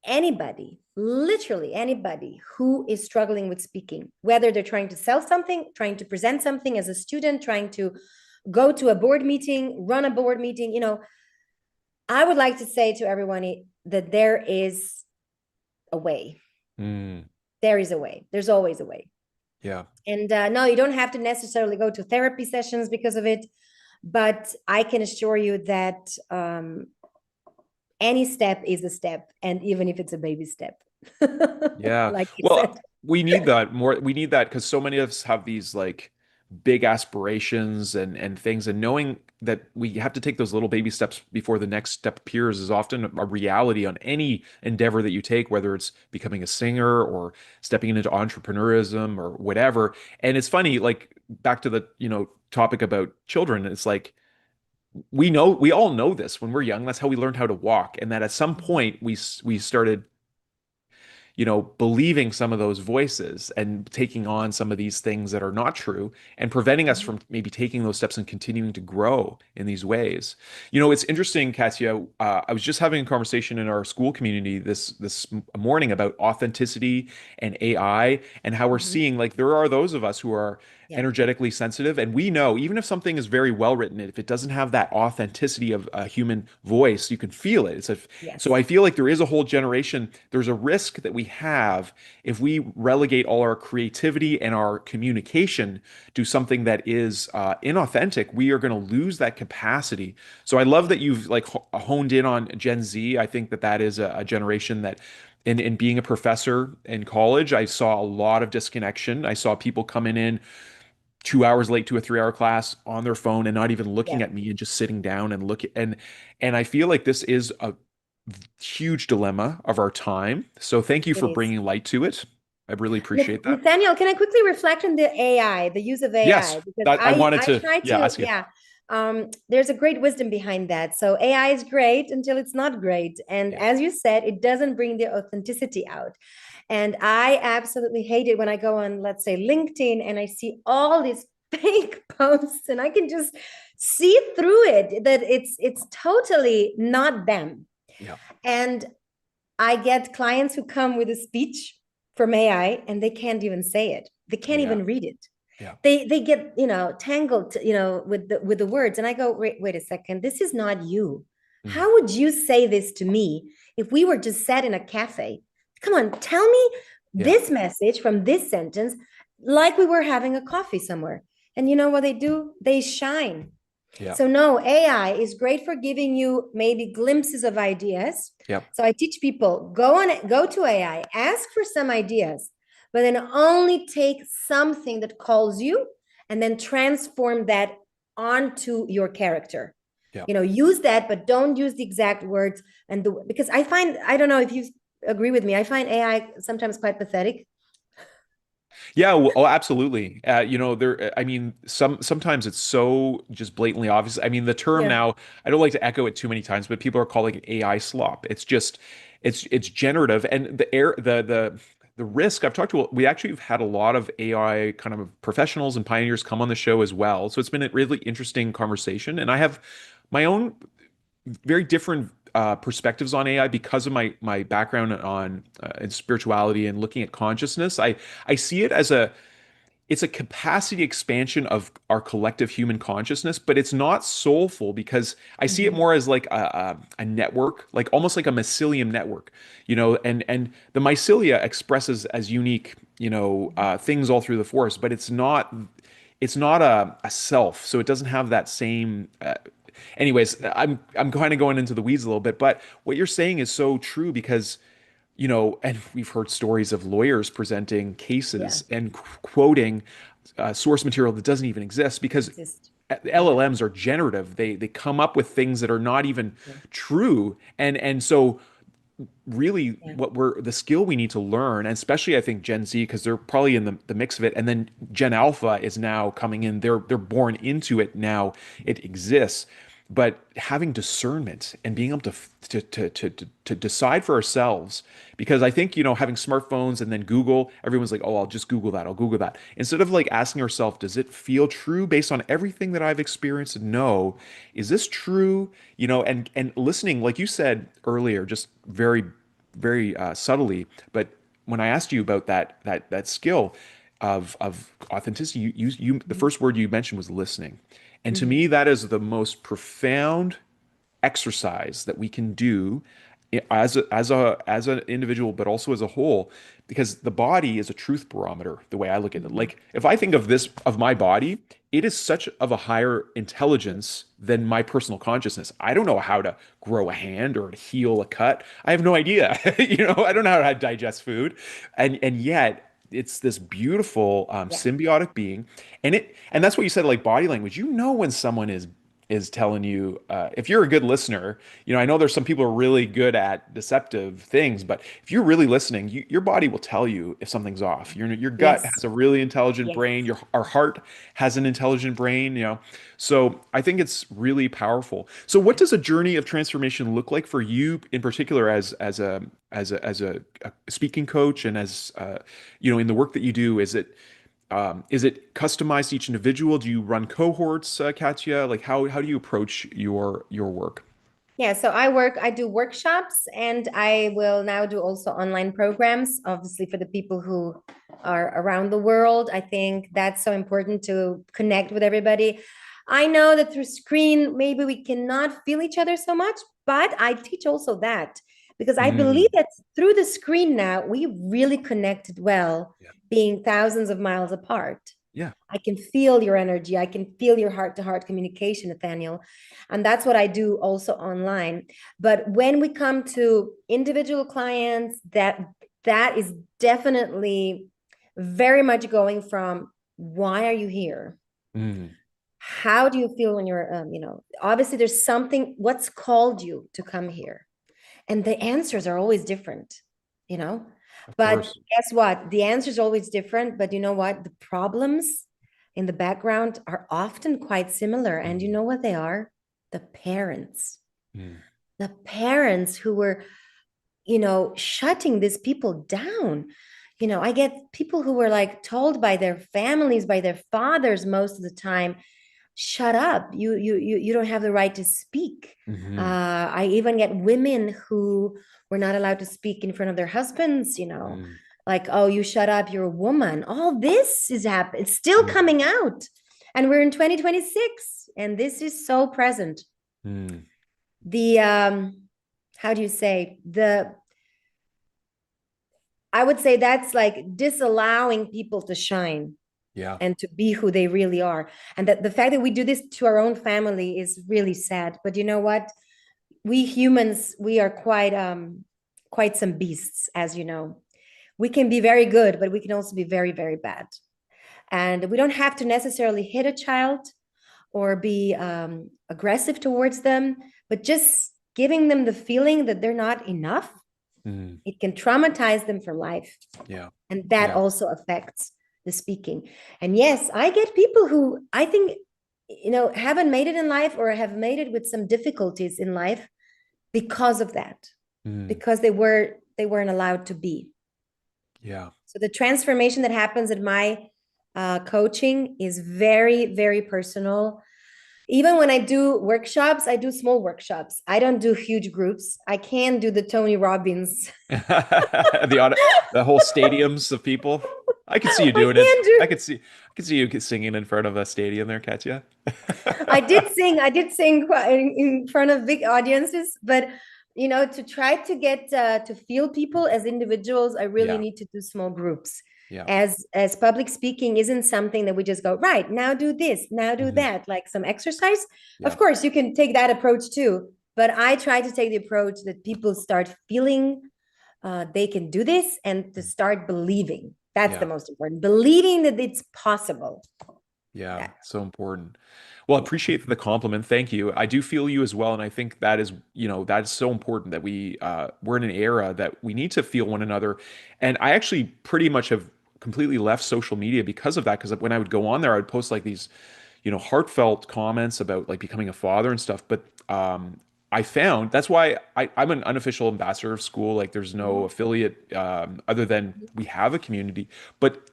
anybody, literally anybody who is struggling with speaking, whether they're trying to sell something, trying to present something as a student, trying to go to a board meeting, run a board meeting. I would like to say to everyone that there is a way. Mm, There is a way. There's always a way. yeah. And no, you don't have to necessarily go to therapy sessions because of it. But I can assure you that any step is a step. And even if it's a baby step, Yeah. like you Well, said. we need that more. We need that because so many of us have these like big aspirations and things, and knowing that we have to take those little baby steps before the next step appears is often a reality on any endeavor that you take, whether it's becoming a singer or stepping into entrepreneurism or whatever. And it's funny, like back to the, topic about children, it's like we all know this when we're young. That's how we learned how to walk, and that at some point we started believing some of those voices and taking on some of these things that are not true and preventing us from maybe taking those steps and continuing to grow in these ways. It's interesting, Katya. I was just having a conversation in our school community this morning about authenticity and AI and how we're Mhm. seeing like there are those of us who are Yeah. energetically sensitive, and we know even if something is very well written, if it doesn't have that authenticity of a human voice, you can feel it. So Yes. I feel like there is a whole generation, there's a risk that we have if we relegate all our creativity and our communication to something that is inauthentic. We are going to lose that capacity. So I love that you've like honed in on Gen Z. I think that that is a generation that in being a professor in college, I saw a lot of disconnection. I saw people coming in 2 hours late to a 3 hour class on their phone and not even looking Yeah, at me and just sitting down and looking. And I feel like this is a huge dilemma of our time. So thank you it for is. bringing light to it. I really appreciate that. Nathaniel, can I quickly reflect on the AI, the use of AI? Yes, Because that I wanted I to, try yeah, to, ask you. yeah. There's a great wisdom behind that. So AI is great until it's not great. And Yeah. as you said, it doesn't bring the authenticity out. And I absolutely hate it when I go on, let's say, LinkedIn and I see all these fake posts and I can just see through it that it's totally not them. Yeah. And I get clients who come with a speech from AI and they can't even say it. They can't Yeah. even read it. Yeah. They get, tangled, with the words. And I go, wait a second, this is not you. Mm. How would you say this to me if we were just sat in a cafe? Come on, tell me Yeah. this message from this sentence like we were having a coffee somewhere. And you know what they do? They shine. Yeah. So no, AI is great for giving you maybe glimpses of ideas. Yeah. So I teach people go to AI, ask for some ideas, but then only take something that calls you and then transform that onto your character. Yeah. Use that, but don't use the exact words because I don't know if you agree with me, I find AI sometimes quite pathetic. Yeah, oh, absolutely. I mean, sometimes it's so just blatantly obvious. I mean, the term Yeah. now, I don't like to echo it too many times, but people are calling it AI slop. It's generative, and the risk I've talked to. We actually have had a lot of AI kind of professionals and pioneers come on the show as well. So it's been a really interesting conversation, and I have my own very different perspectives on AI because of my background on in spirituality and looking at consciousness. I see it as it's a capacity expansion of our collective human consciousness, but it's not soulful because I see it Mhm. more as like a network, like almost like a mycelium network, and the mycelia expresses as unique, things all through the forest, but it's not a self, so it doesn't have that same. Anyways, I'm kind of going into the weeds a little bit, but what you're saying is so true because and we've heard stories of lawyers presenting Yeah, cases and quoting source material that doesn't even exist because exist. Yeah. LLMs are generative. They come up with things that are not even Yeah. true, and so really Yeah. what we're the skill we need to learn, and especially I think Gen Z, because they're probably in the mix of it, and then Gen Alpha is now coming in. They're born into it now. It exists, but having discernment and being able to decide for ourselves, because I think having smartphones and then Google, everyone's like, oh, I'll just Google that, I'll Google that, instead of like asking ourselves, does it feel true based on everything that I've experienced? And no, is this true? And listening, like you said earlier, just very, very subtly. But when I asked you about that skill of authenticity, the Mhm. first word you mentioned was listening, and to Mhm. me, that is the most profound exercise that we can do as an individual, but also as a whole, because the body is a truth barometer, the way I look at it. Mhm. Like if I think of my body, it is such of a higher intelligence than my personal consciousness. I don't know how to grow a hand or to heal a cut. I have no idea. I don't know how to digest food. And yet it's this beautiful Yeah. symbiotic being. And that's what you said, like body language. When someone is telling you, if you're a good listener, I know there's some people who are really good at deceptive things, but if you're really listening, your body will tell you if something's off. Your gut Yes. has a really intelligent Yes. brain. Our heart has an intelligent brain. So I think it's really powerful. So what does a journey of transformation look like for you in particular as a speaking coach, and as in the work that you do? Is it customized to each individual? Do you run cohorts, Katya? Like how do you approach your work? Yeah, so I do workshops, and I will now do also online programs, obviously for the people who are around the world. I think that's so important to connect with everybody. I know that through screen, maybe we cannot feel each other so much, but I teach also that because I believe Mm, that through the screen now, we really connected well, yeah. being thousands of miles apart. Yeah. I can feel your energy. I can feel your heart to heart communication, Nathaniel. And that's what I do also online. But when we come to individual clients, that is definitely very much going from why are you here? Mm, How do you feel when you're, obviously there's something, what's called you to come here? And the answers are always different, you know? of But course. guess what? The answer is always different. But you know what? The problems in the background are often quite similar. And you Mm, know what they are? The parents. mm, The parents who were, shutting these people down. I get people who were like told by their families, by their fathers most of the time, shut up, you don't have the right to speak. mhm, I even get women who were not allowed to speak in front of their husbands, mm, like, oh, you shut up, you're a woman. All this is happening, it's still mm, coming out, and we're in 2026, and this is so present. mm. The how do you say, I would say that's like disallowing people to shine Yeah. and to be who they really are. And that the fact that we do this to our own family is really sad. But you know what? We humans, we are quite some beasts, as you know. We can be very good, but we can also be very, very bad. And we don't have to necessarily hit a child or be aggressive towards them, but just giving them the feeling that they're not enough, Mm, it can traumatize them for life. yeah. And that Yeah. also affects the speaking. And yes, I get people who I think, haven't made it in life or have made it with some difficulties in life because of that, Mm, because they weren't allowed to be. yeah. So the transformation that happens in my coaching is very, very personal. Even when I do workshops, I do small workshops. I don't do huge groups. I can do the Tony Robbins. The whole stadiums of people. I could see you I doing it. can do. I could see you singing in front of a stadium there, Katja. I did sing in front of big audiences, but to try to get to feel people as individuals, I really Yeah, need to do small groups. yeah, As public speaking isn't something that we just go, right, now do this, now do hmm that, like some exercise. yeah, Of course, you can take that approach too, but I try to take the approach that people start feeling they can do this and to start believing. That's the yeah. most important. Believing that it's possible. Yeah, Yeah. so important. Well, I appreciate the compliment. Thank you. I do feel you as well, and I think that is, that is so important that we're in an era that we need to feel one another. And I actually pretty much have completely left social media because of that. Because when I would go on there, I would post like these, heartfelt comments about like becoming a father and stuff. But I found that's why I'm an unofficial ambassador of school. Like, there's no Mhm. affiliate other than we have a community, but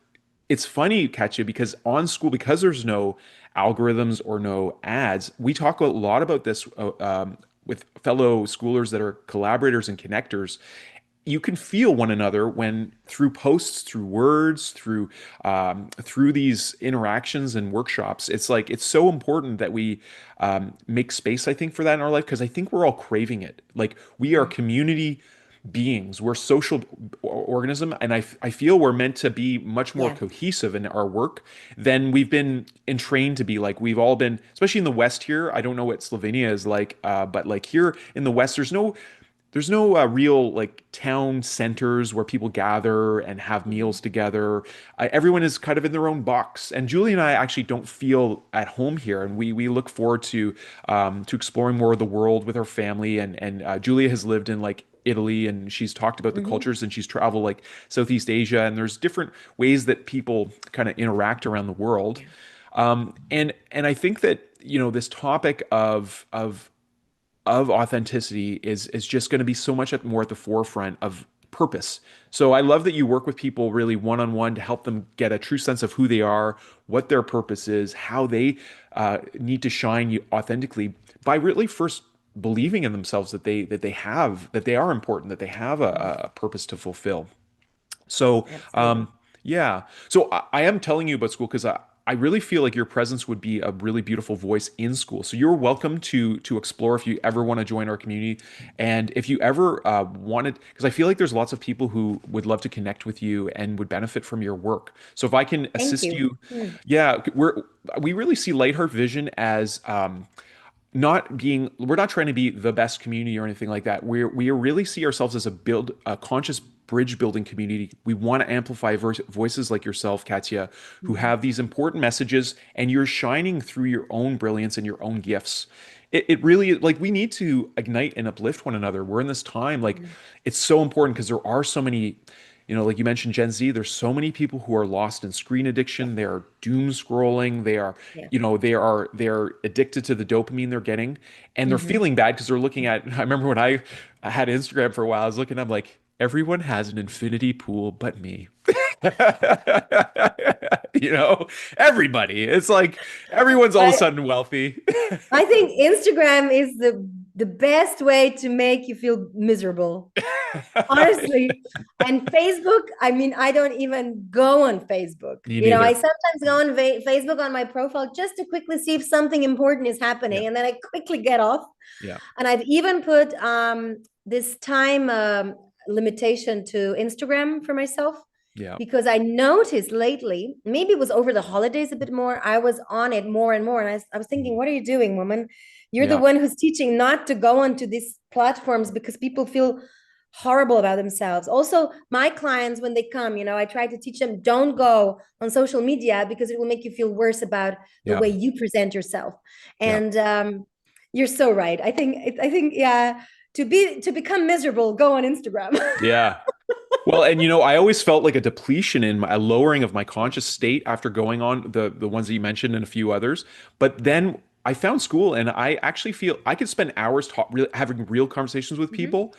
it's funny, Katya, because on school, because there's no algorithms or no ads, we talk a lot about this with fellow schoolers that are collaborators and connectors. You can feel one another when through posts, through words, through these interactions and workshops. It's like it's so important that we make space, I think, for that in our life because I think we're all craving it. Like we are community beings, we're social organism, and I feel we're meant to be much more Yeah. cohesive in our work than we've been entrained to be. Like we've all been, especially in the West here. I don't know what Slovenia is like, but like here in the West, there's no real like town centers where people gather and have Mhm. meals together. Everyone is kind of in their own box. And Julie and I actually don't feel at home here, and we look forward to exploring more of the world with our family. And Julia has lived in like Italy, and she's talked about the Mhm. cultures, and she's traveled like Southeast Asia, and there's different ways that people kind of interact around the world. Yeah. And I think that this topic of authenticity is just going to be so much more at the forefront of purpose. So I love that you work with people really one on one to help them get a true sense of who they are, what their purpose is, how they need to shine authentically by really first believing in themselves that they are important, that they have Mhm. a purpose to fulfill. So, Absolutely. yeah. So I am telling you about school because I really feel like your presence would be a really beautiful voice in school. So you're welcome to explore if you ever want to join our community, and if you ever wanted, because I feel like there's lots of people who would love to connect with you and would benefit from your work. So if I can Thank assist you. you, Mm. yeah, we really see Light Heart Vision as we're not trying to be the best community or anything like that. We really see ourselves as a conscious bridge building community. We want to amplify voices like yourself, Katya, who Mhm. have these important messages, and you're shining through your own brilliance and your own gifts. It really, like, we need to ignite and uplift one another. We're in this time, like, Mhm. it's so important because there are so many, like you mentioned, Gen Z, there's so many people who are lost in screen Yeah. addiction. They are doom scrolling. They are, Yeah. they're addicted to the dopamine they're getting, and they're Mhm. feeling bad because they're looking at. I remember when I had Instagram for a while, I was looking, I'm like, everyone has an infinity pool but me. You know, everybody. It's like everyone's all of a I sudden wealthy. I think Instagram is the best way to make you feel miserable. Honestly. And Facebook, I mean, I don't even go on Facebook. Me I neither. sometimes go on Facebook on my profile just to quickly see if something important is Yeah. happening, and then I quickly get off. Yeah. And I've even put this time limitation to Instagram for myself Yeah. because I noticed lately, maybe it was over the holidays a bit more, I was on it more and more. And I was thinking, Mhm. what are you doing, woman? You're the Yeah. one who's teaching not to go onto these platforms because people feel horrible about themselves. Also, my clients, when they come, I try to teach them, don't go on social media because it will make you feel worse about the Yeah. way you present yourself. Yeah. And you're so right. I think, yeah, to become miserable, go on Instagram. Yeah. Well, and I always felt like a depletion a lowering of my conscious state after going on the ones that you mentioned and a few others. But then I found school, and I actually feel I could spend hours having real conversations with Mhm. people.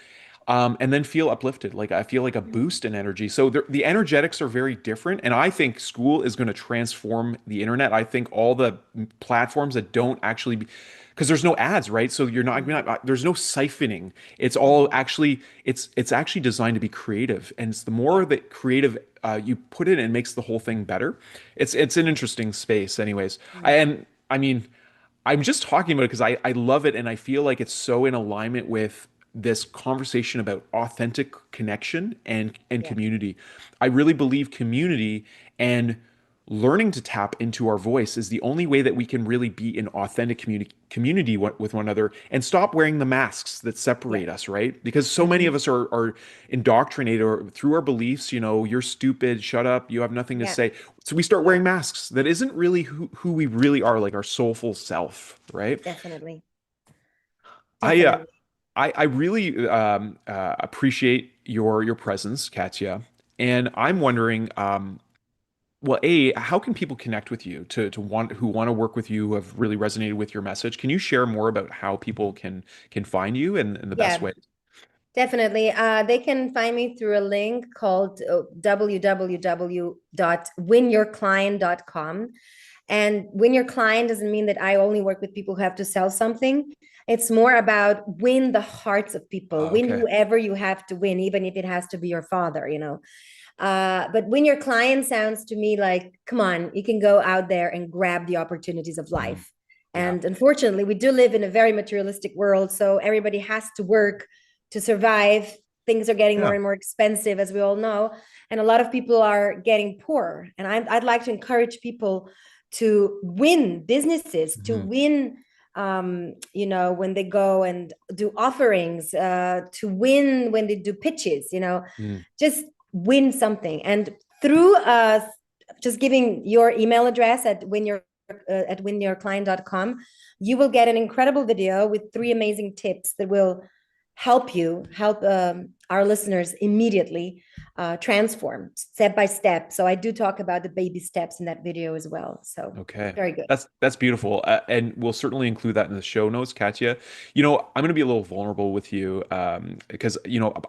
and then feel uplifted. Like I feel like a boost in energy. So the energetics are very different. And I think school is going to transform the internet. I think all the platforms that don't actually because there's no ads, right? So there's no siphoning. It's all Mhm. actually, it's actually designed to be creative. And it's the more Yeah. that creative you put it, it makes the whole thing better. It's an interesting space, anyways. Mm. I mean, I'm just talking about it because I love it and I feel like it's so in alignment with this conversation about authentic connection and Yeah. community. I really believe community and learning to tap into our voice is the only way that we can really be in authentic community with one another and stop wearing the masks that Yeah. separate us, right? Because so many of Hmm. us are indoctrinated or through our beliefs, you're stupid, shut up, you have nothing to Yeah. say. So we start Yeah. wearing masks that isn't really who we really are, like our soulful self, right? Definitely. I uh, Definitely. I really appreciate your presence, Katya, and I'm wondering, well, how can people connect with you who want to work with you, who have really resonated with your message? Can you share more about how people can find you and the best Yeah. way? Definitely. They can find me through a link called www.winyourclient.com. And win your client doesn't mean that I only work with people who have to sell something. It's more about win the hearts of people, win Okay. whoever you have to win, even if it has to be your father, you know. But win your client sounds to me like, come on, you can go out there and grab the opportunities of Mm, life. yeah. And unfortunately, we do live in a very materialistic world. So everybody has to work to survive. Things are getting more Yeah. and more expensive, as we all know. And a lot of people are getting poor. And I'd like to encourage people to win businesses, to Mhm. win when they go and do offerings, to win when they do pitches, Mm. just win something. And through just giving your email address at winyourclient.com, you will get an incredible video with 3 amazing tips that will help our listeners immediately transform step by step. So I do talk about the baby steps in that video as well. So Okay. very good. That's beautiful. And we'll certainly include that in the show notes, Katya. I'm going to be a little vulnerable with you because,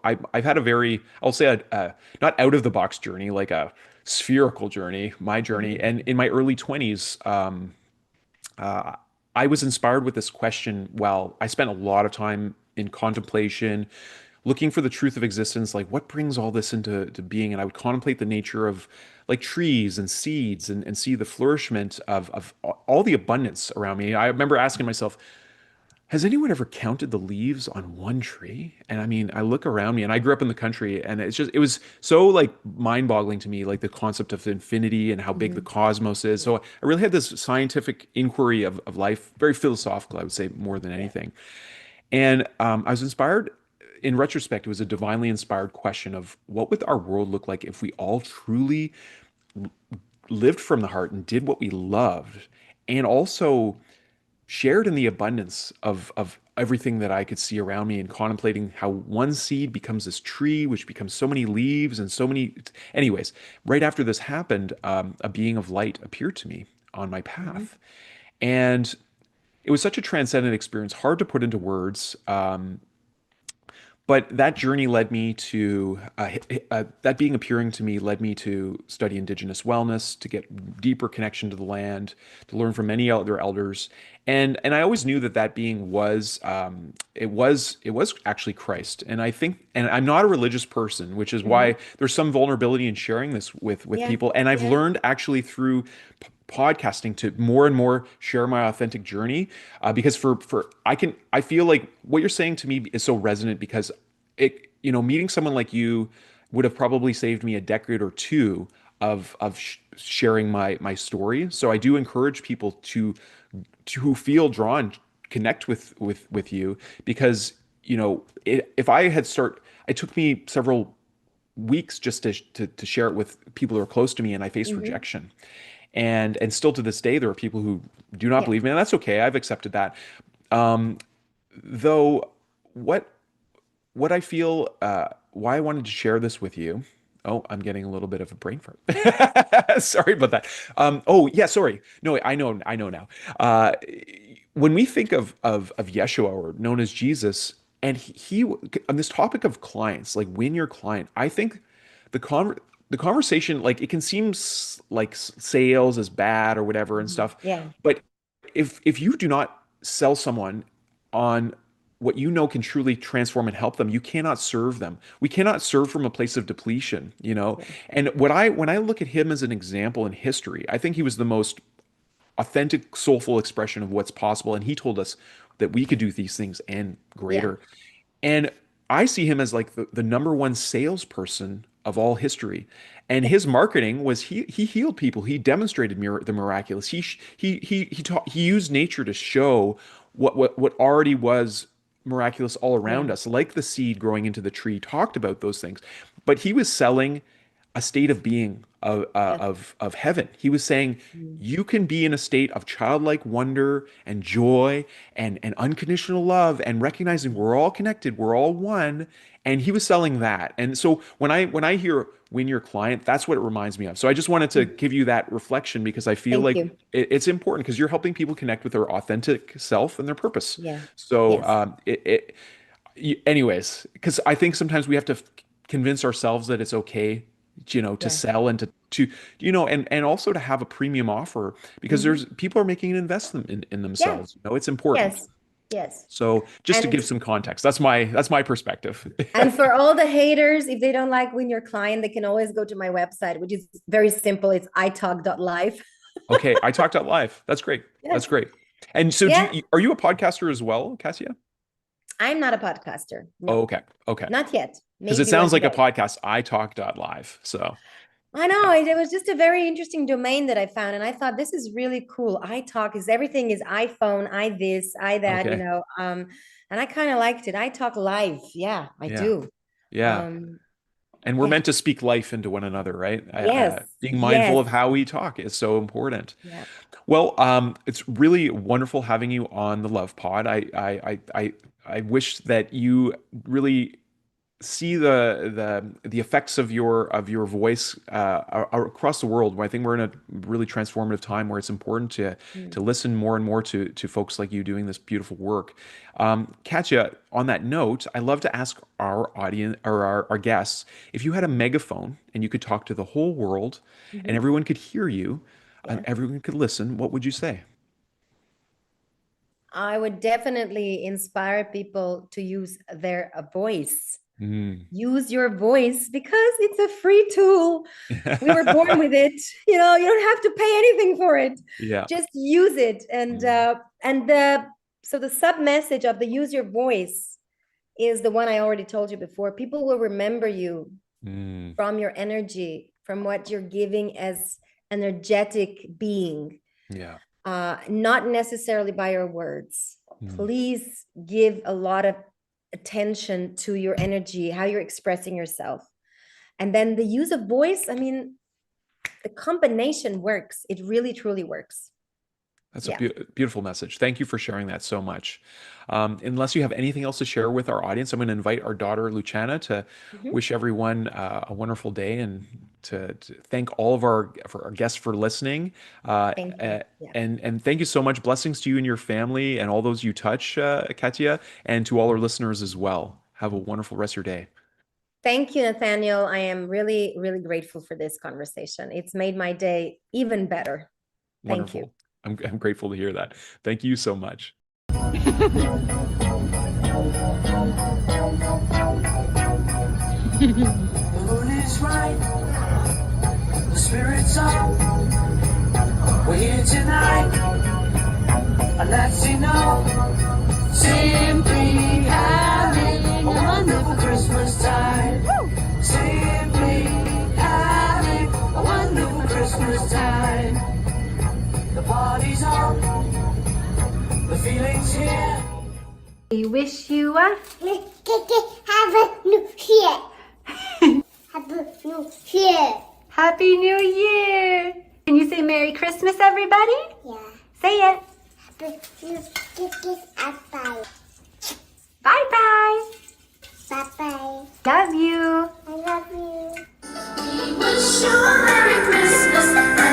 I've had a very, I'll say, not out of the box journey, like a spherical journey, my journey. Mhm. And in my early 20s, uh, I was inspired with this question. Well, I spent a lot of time in contemplation, looking for the truth of existence, like what brings all this into being. And I would contemplate the nature of like trees and seeds and see the flourishment of all the abundance around me. I remember asking myself, has anyone ever counted the leaves on one tree? And I mean, I look around me and I grew up in the country and it was so like mind-boggling to me, like the concept of infinity and how big the Mhm. cosmos is. So I really had this scientific inquiry of life, very philosophical, I would say, more than Yeah. anything. And I was inspired, in retrospect, it was a divinely inspired question of what would our world look like if we all truly lived from the heart and did what we loved and also shared in the abundance of everything that I could see around me and contemplating how one seed becomes this tree, which becomes so many leaves and so many. Anyways, right after this happened, a being of light appeared to me on my Mhm. path. And it was such a transcendent experience, hard to put into words. But that journey led me to that being appearing to me led me to study indigenous wellness, to get deeper connection to the land, to learn from many other elders, and I always knew that that being was it was actually Christ. And I think, and I'm not a religious person, which is why Mhm. there's some vulnerability in sharing this with Yeah. people. And I've Yeah. learned actually through podcasting to more and more share my authentic journey because for I feel like what you're saying to me is so resonant because meeting someone like you would have probably saved me a decade or two of sharing my story. So I do encourage people to who feel drawn connect with you because if I had it took me several weeks just to share it with people who are close to me and I faced Mhm. rejection. And still to this day, there are people who do not Yeah. believe me, and that's okay. I've accepted that. Um, though, what what I feel, why I wanted to share this with you. Oh, I'm getting a little bit of a brain fart. Sorry about that. Oh, yeah, sorry. No, I know now. When we think of Yeshua, or known as Jesus, And he on this topic of clients, like win your client, I think the the conversation, like it can seem like sales is bad or whatever and Mhm. stuff, Yeah. but if you do not sell someone on what you know can truly transform and help them, you cannot serve them. We cannot serve from a place of depletion, you know? Yeah. And when I look at him as an example in history, I think he was the most authentic, soulful expression of what's possible. And he told us that we could do these things and Yeah. greater. And I see him as like the number one salesperson of all history. And his marketing was he healed people. He demonstrated the miraculous. He used nature to show what already was miraculous all around Yeah. us, like the seed growing into the tree. Talked about those things, but he was selling a state of being That's of heaven. He was saying mm, you can be in a state of childlike wonder and joy and unconditional love and recognizing yeah. we're all connected, we're all one. And he was selling that. And so when I hear win your client, that's what it reminds me of. So I just wanted to Mm. give you that reflection because I feel Thank like you. it's important because you're helping people connect with their authentic self and their purpose. Yeah. So Yes. anyways, because I think sometimes we have to convince ourselves that it's okay, you know, to Yeah. sell and to you know, and also to have a premium offer because Hmm. there's people are making an investment in Yeah. themselves. You know, it's important. Yes. Yes. So just to And give some context, that's my perspective. and for all the haters, if they don't like win your client, they can always go to my website, which is very simple. It's italk.live. Okay, I talked out live. That's great. That's Yes. great. And so Yeah. are you a podcaster as well, Cassia? I'm not a podcaster. Oh, No, okay. Okay. not yet. Because it Maybe sounds one like a day. podcast, I talk live. So I yeah. know it was just a very interesting domain that I found, and I thought this is really cool. I talk is everything is iPhone, I this, I that, Okay. and I kind of liked it. I talk live, yeah, I Yeah. do. Yeah. Um, And we're yeah, meant to speak life into one another, right? yes, Being mindful yes, of how we talk is so important. yeah. Well, it's really wonderful having you on the Love Pod. I wish that you really see the effects of your voice across the world. I think we're in a really transformative time where it's important Mm. to listen more and more to folks like you doing this beautiful work. Katja, on that note, I love to ask our audience or our guests if you had a megaphone and you could talk to the whole world and Mhm. everyone could hear you and Yeah. everyone could listen, what would you say? I would definitely inspire people to use their voice. Mm. Use your voice because it's a free tool. We were born with it. You know, you don't have to pay anything for it. Yeah. Just use it. Mm. So the sub message of the use your voice is the one I already told you before. People will remember you Mm. from your energy, from what you're giving as energetic being, Yeah. not necessarily by your words. Mm. Please give a lot of attention to your energy, how you're expressing yourself. And then the use of voice, I mean, the combination works. It really, truly works. That's a Yeah. beautiful message. Thank you for sharing that so much. Unless you have anything else to share with our audience, I'm going to invite our daughter Luciana to Mhm. wish everyone a wonderful day and to thank all of our guests for listening. Thank you. Yeah. And thank you so much. Blessings to you and your family and all those you touch, Katya, and to all our listeners as well. Have a wonderful rest of your day. Thank you, Nathaniel. I am really, really grateful for this conversation. It's made my day even better. Thank you. Wonderful. I'm grateful to hear that. Thank you so much. The moon is right, the spirit's up. We're here tonight, and let's you know, simply having a wonderful Christmas time. Simply having a wonderful Christmas time. The party's on, the feeling's here. We wish you a Have a new year. Have a new year. Happy New Year! Can you say Merry Christmas, everybody? Yeah. Say it. Have a new bye. Bye-bye. Bye bye. Love you. I love you. We wish you a Merry Christmas.